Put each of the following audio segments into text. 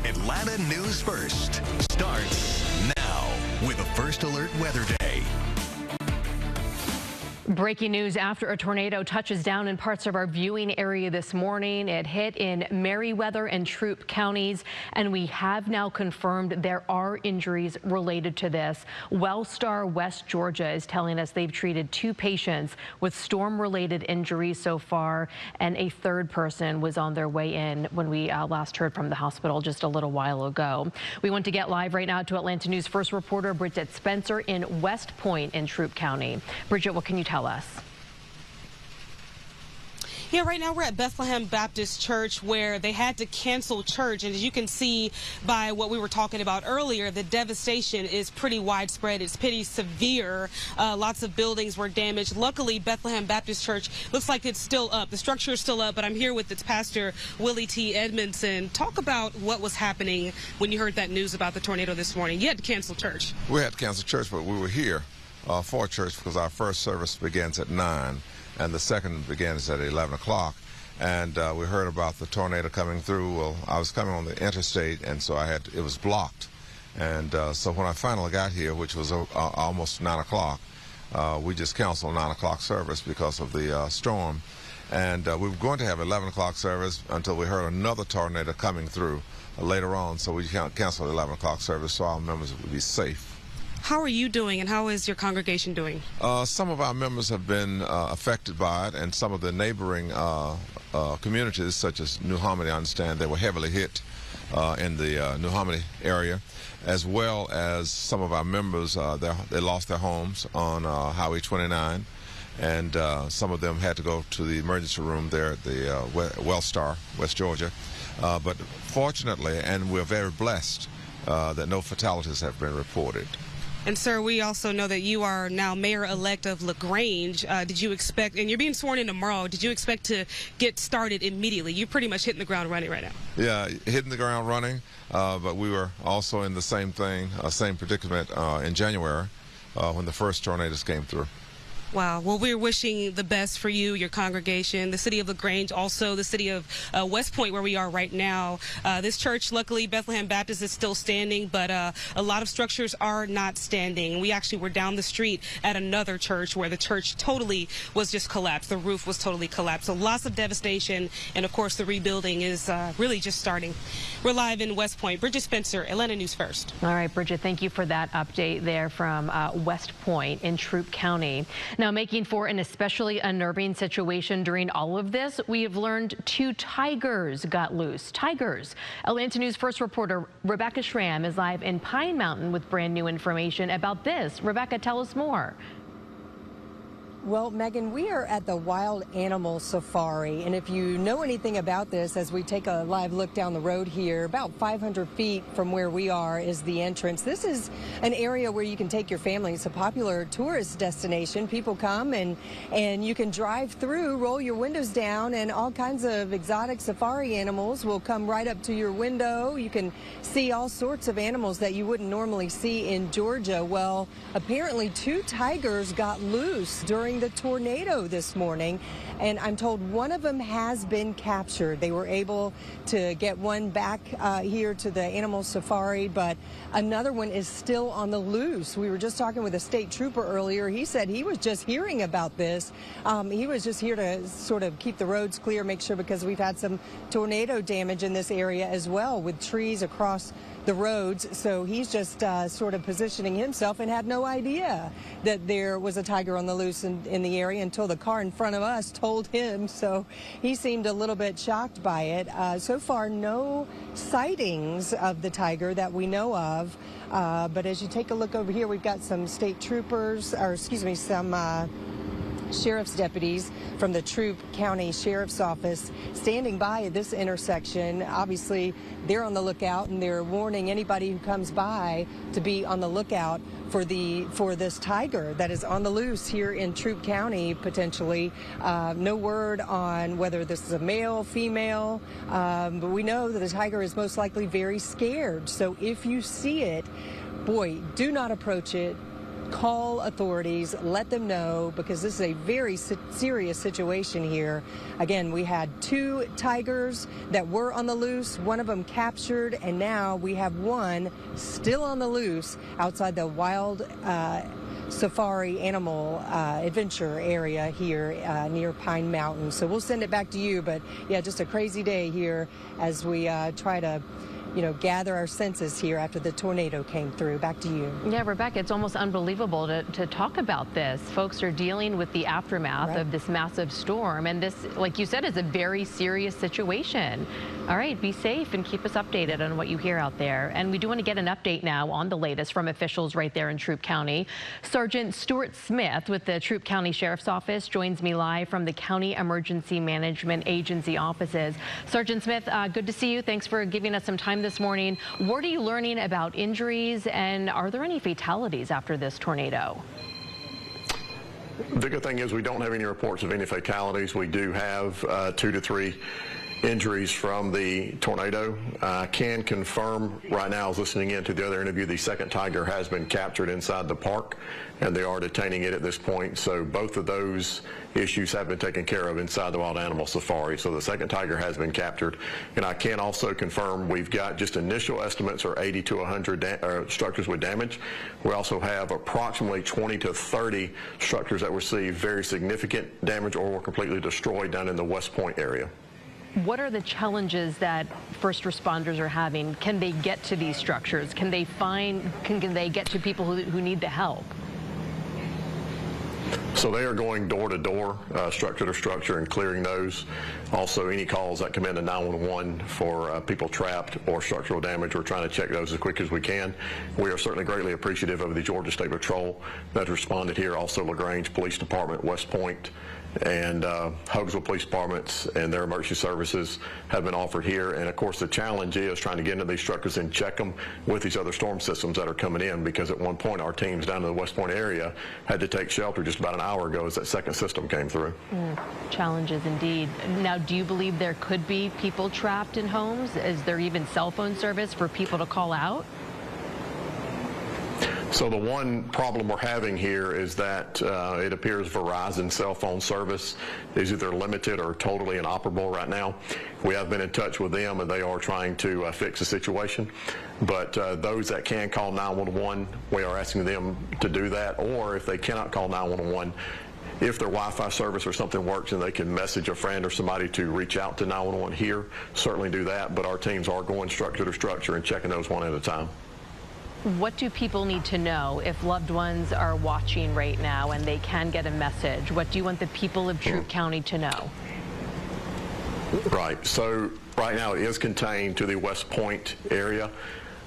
Atlanta News First starts now with a First Alert Weather Day. Breaking news after a tornado touches down in parts of our viewing area this morning. It hit in Meriwether and Troup counties, and we have now confirmed there are injuries related to this. Wellstar, West Georgia is telling us they've treated 2 patients with storm-related injuries so far, and a 3rd person was on their way in when we last heard from the hospital just a little while ago. We want to get live right now to Atlanta News First reporter Bridget Spencer in West Point in Troup County. Bridget, what can you tell us? Yeah, right now we're at Bethlehem Baptist Church where they had to cancel church. And as you can see by what we were talking about earlier, the devastation is pretty widespread. It's pretty severe. Lots of buildings were damaged. Luckily, Bethlehem Baptist Church looks like it's still up. The structure is still up, but I'm here with its pastor, Willie T. Edmondson. Talk about what was happening when you heard that news about the tornado this morning. You had to cancel church. We had to cancel church, but we were here for church because our first service begins at 9 and the second begins at 11 o'clock. And we heard about the tornado coming through. Well, I was coming on the interstate, and so it was blocked. And so when I finally got here, which was almost 9 o'clock, we just canceled 9 o'clock service because of the storm. And we were going to have 11 o'clock service until we heard another tornado coming through later on. So we canceled 11 o'clock service so our members would be safe. How are you doing, and how is your congregation doing? Some of our members have been affected by it, and some of the neighboring communities, such as New Harmony, I understand they were heavily hit in the New Harmony area, as well as some of our members, they lost their homes on Highway 29, and some of them had to go to the emergency room there at the Wellstar, West Georgia. But fortunately, and we're very blessed, that no fatalities have been reported. And, sir, we also know that you are now mayor-elect of LaGrange. Did you expect, and you're being sworn in tomorrow, did you expect to get started immediately? You're pretty much hitting the ground running right now. Yeah, hitting the ground running, but we were also in the same predicament in January when the first tornadoes came through. Wow. Well, we're wishing the best for you, your congregation, the city of LaGrange, also the city of West Point, where we are right now. This church, luckily, Bethlehem Baptist is still standing, but a lot of structures are not standing. We actually were down the street at another church where the church totally was just collapsed. The roof was totally collapsed. So lots of devastation, and, of course, the rebuilding is really just starting. We're live in West Point. Bridget Spencer, Atlanta News First. All right, Bridget, thank you for that update there from West Point in Troup County. Now, making for an especially unnerving situation during all of this, we have learned 2 tigers got loose. Tigers. Atlanta News First reporter Rebecca Schramm is live in Pine Mountain with brand new information about this. Rebecca, tell us more. Well, Megan, we are at the Wild Animal Safari, and if you know anything about this, as we take a live look down the road here, about 500 feet from where we are is the entrance. This is an area where you can take your family. It's a popular tourist destination. People come and you can drive through, roll your windows down, and all kinds of exotic safari animals will come right up to your window. You can see all sorts of animals that you wouldn't normally see in Georgia. Well, apparently 2 tigers got loose during the tornado this morning, and I'm told one of them has been captured. They were able to get one back here to the animal safari, but another one is still on the loose. We were just talking with a state trooper earlier. He said he was just hearing about this. He was just here to sort of keep the roads clear, make sure, because we've had some tornado damage in this area as well with trees across the roads. So he's just sort of positioning himself and had no idea that there was a tiger on the loose in the area until the car in front of us told him. So he seemed a little bit shocked by it. So far, no sightings of the tiger that we know of. But as you take a look over here, we've got some state troopers, or excuse me, some sheriff's deputies from the Troup County Sheriff's Office standing by at this intersection. Obviously, they're on the lookout, and they're warning anybody who comes by to be on the lookout for this tiger that is on the loose here in Troup County, potentially. No word on whether this is a male, female, but we know that the tiger is most likely very scared. So if you see it, boy, do not approach it. call authorities, let them know, because this is a very serious situation here. Again, we had 2 tigers that were on the loose, one of them captured, and now we have one still on the loose outside the wild safari animal adventure area here near Pine Mountain. So we'll send it back to you, but yeah, just a crazy day here as we try to gather our senses here after the tornado came through. Back to you. Yeah, Rebecca, it's almost unbelievable to talk about this. Folks are dealing with the aftermath of this massive storm, and this, like you said, is a very serious situation. All right, be safe and keep us updated on what you hear out there. And we do want to get an update now on the latest from officials right there in Troup County. Sergeant Stuart Smith with the Troup County Sheriff's Office joins me live from the County Emergency Management Agency offices. Sergeant Smith, good to see you. Thanks for giving us some time this morning. What are you learning about injuries, and are there any fatalities after this tornado? The good thing is we don't have any reports of any fatalities. We do have 2 to 3 injuries from the tornado. I can confirm right now, I was listening in to the other interview, the second tiger has been captured inside the park, and they are detaining it at this point. So both of those issues have been taken care of inside the wild animal safari. So the second tiger has been captured. And I can also confirm we've got just initial estimates are 80 to 100 structures with damage. We also have approximately 20 to 30 structures that received very significant damage or were completely destroyed down in the West Point area. What are the challenges that first responders are having? Can they get to these structures? Can they get to people who need the help? So they are going door to door, structure to structure, and clearing those. Also, any calls that come into 911 for people trapped or structural damage, we're trying to check those as quick as we can. We are certainly greatly appreciative of the Georgia State Patrol that responded here. Also, LaGrange Police Department, West Point, and Hogansville Police Departments and their emergency services have been offered here. And of course, the challenge is trying to get into these structures and check them with these other storm systems that are coming in, because at one point our teams down in the West Point area had to take shelter just about an hour ago as that second system came through. Challenges indeed. Now, do you believe there could be people trapped in homes? Is there even cell phone service for people to call out? So the one problem we're having here is that it appears Verizon cell phone service is either limited or totally inoperable right now. We have been in touch with them, and they are trying to fix the situation. But those that can call 911, we are asking them to do that. Or if they cannot call 911, if their Wi-Fi service or something works and they can message a friend or somebody to reach out to 911 here, certainly do that. But our teams are going structure to structure and checking those one at a time. What do people need to know if loved ones are watching right now and they can get a message? What do you want the people of Troup County to know? Right. So right now it is contained to the West Point area,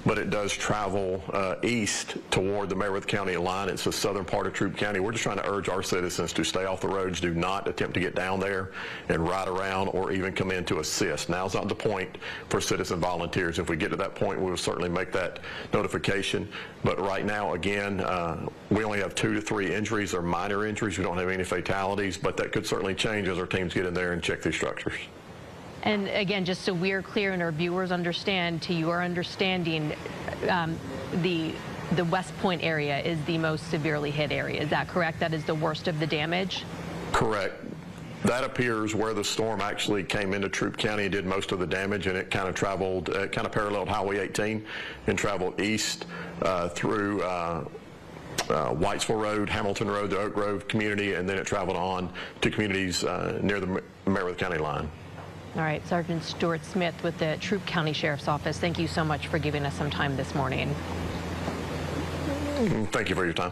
but it does travel east toward the Meriwether County line. It's the southern part of Troup County. We're just trying to urge our citizens to stay off the roads, do not attempt to get down there and ride around or even come in to assist. Now's not the point for citizen volunteers. If we get to that point, we will certainly make that notification. But right now, again, we only have 2 to 3 injuries or minor injuries. We don't have any fatalities, but that could certainly change as our teams get in there and check these structures. And again, just so we're clear and our viewers understand, to your understanding, the West Point area is the most severely hit area. Is that correct? That is the worst of the damage? Correct. That appears where the storm actually came into Troup County and did most of the damage, and it kind of traveled, kind of paralleled Highway 18 and traveled east through Whitesville Road, Hamilton Road, the Oak Grove community, and then it traveled on to communities near the Meriwether County line. All right, Sergeant Stuart Smith with the Troup County Sheriff's Office, thank you so much for giving us some time this morning. Thank you for your time.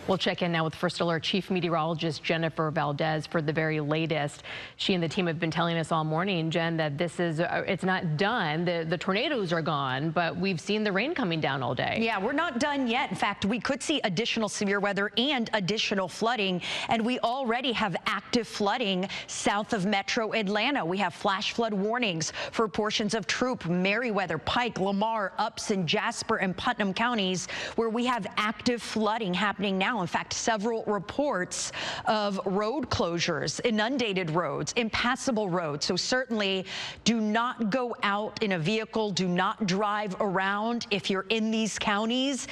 We'll check in now with First Alert Chief Meteorologist Jennifer Valdez for the very latest. She and the team have been telling us all morning, Jen, that this is, it's not done. The tornadoes are gone, but we've seen the rain coming down all day. Yeah, we're not done yet. In fact, we could see additional severe weather and additional flooding, and we already have active flooding south of Metro Atlanta. We have flash flood warnings for portions of Troup, Meriwether, Pike, Lamar, Upson, Jasper, and Putnam counties, where we have active flooding happening now. In fact, several reports of road closures, inundated roads, impassable roads. So certainly do not go out in a vehicle. Do not drive around if you're in these counties.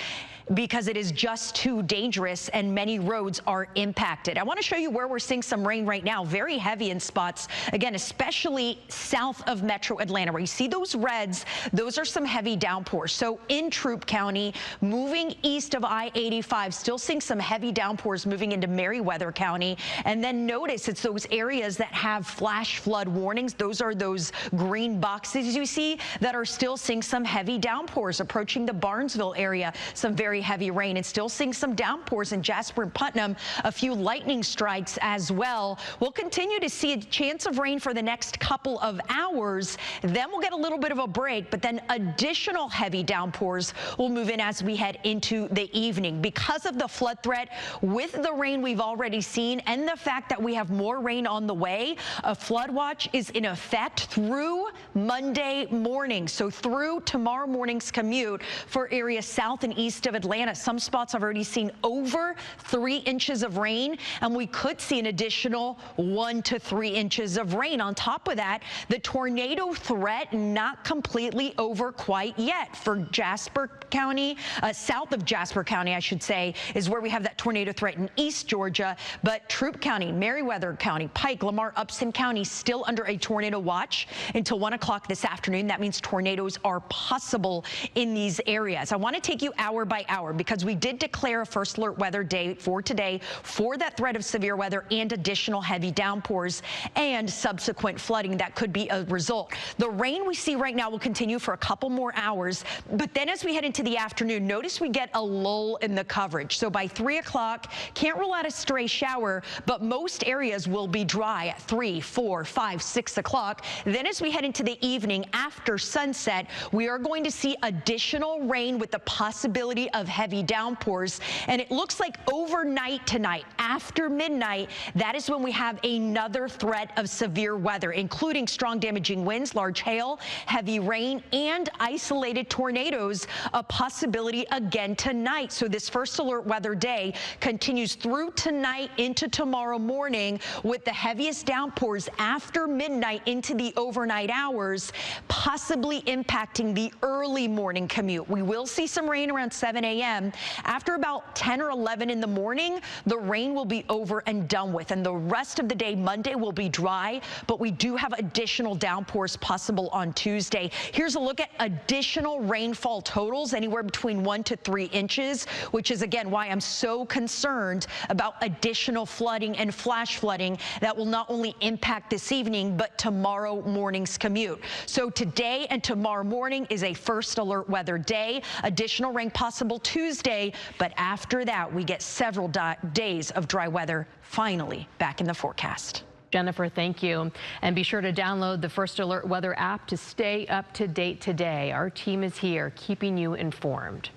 because it is just too dangerous and many roads are impacted. I want to show you where we're seeing some rain right now, very heavy in spots, again, especially south of Metro Atlanta, where you see those reds. Those are some heavy downpours. So in Troup County, moving east of I-85, still seeing some heavy downpours moving into Meriwether County. And then notice it's those areas that have flash flood warnings. Those are those green boxes you see that are still seeing some heavy downpours approaching the Barnesville area. Some very heavy rain, and still seeing some downpours in Jasper and Putnam, a few lightning strikes as well. We'll continue to see a chance of rain for the next couple of hours. Then we'll get a little bit of a break, but then additional heavy downpours will move in as we head into the evening. Because of the flood threat, with the rain we've already seen and the fact that we have more rain on the way, a flood watch is in effect through Monday morning. So through tomorrow morning's commute for areas south and east of Atlanta. Some spots have already seen over 3 inches of rain, and we could see an additional 1 to 3 inches of rain. On top of that, the tornado threat not completely over quite yet. For Jasper County, south of Jasper County, I should say, is where we have that tornado threat in East Georgia. But Troup County, Meriwether County, Pike, Lamar, Upson County still under a tornado watch until 1 o'clock this afternoon. That means tornadoes are possible in these areas. I want to take you hour by hour because we did declare a first alert weather day for today for that threat of severe weather and additional heavy downpours and subsequent flooding that could be a result. The rain we see right now will continue for a couple more hours, but then as we head into the afternoon, notice we get a lull in the coverage. So by 3 o'clock, can't rule out a stray shower, but most areas will be dry at 3, 4, 5, 6 o'clock. Then as we head into the evening after sunset, we are going to see additional rain with the possibility of heavy downpours. And it looks like overnight tonight, after midnight, that is when we have another threat of severe weather, including strong damaging winds, large hail, heavy rain, and isolated tornadoes, a possibility again tonight. So this first alert weather day continues through tonight into tomorrow morning with the heaviest downpours after midnight into the overnight hours, possibly impacting the early morning commute. We will see some rain around 7 a.m. After about 10 or 11 in the morning, the rain will be over and done with, and the rest of the day, Monday, will be dry, but we do have additional downpours possible on Tuesday. Here's a look at additional rainfall totals, anywhere between 1 to 3 inches, which is, again, why I'm so concerned about additional flooding and flash flooding that will not only impact this evening, but tomorrow morning's commute. So today and tomorrow morning is a first alert weather day. Additional rain possible Tuesday, but after that, we get several days of dry weather finally back in the forecast. Jennifer, thank you. And be sure to download the First Alert Weather app to stay up to date today. Our team is here keeping you informed.